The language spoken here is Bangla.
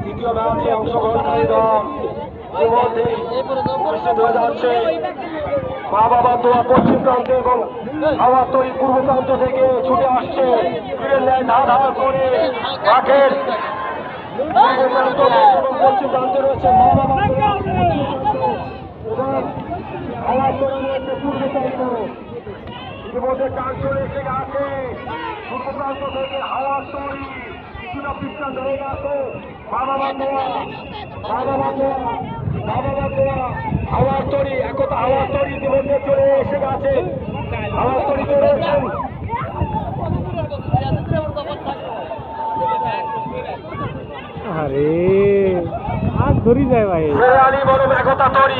দ্বিতীয় ম্যাচে অংশগ্রহণকারী দল ইতিমধ্যেই উপস্থিত হয়ে যাচ্ছে। মা বাবা দোয়া পশ্চিম প্রান্তে এবং হাওয়া তৈরি পূর্ব প্রান্ত থেকে ছুটে আসছে তীরের ন্যায় ধার করে মাঠের পূর্ব প্রান্ত এবং পশ্চিম প্রান্তে রয়েছে মা বাবা এবং হাওয়া তৈরি রয়েছে পূর্ব প্রান্ত। ইতিমধ্যে টান চলে এসে গেছে পূর্ব প্রান্ত থেকে হাওয়া তৈরি কিছুটা পিছটা ধরে গেছে মা বাবা দোয়া হাওয়ার তরি একতা হাওয়ার তরি ইতিমধ্যে চলে এসে গেছে। হাওয়ার তরি রয়েছেন আরে আর ধরি যায় ভাই আলী বলম একতা তরি।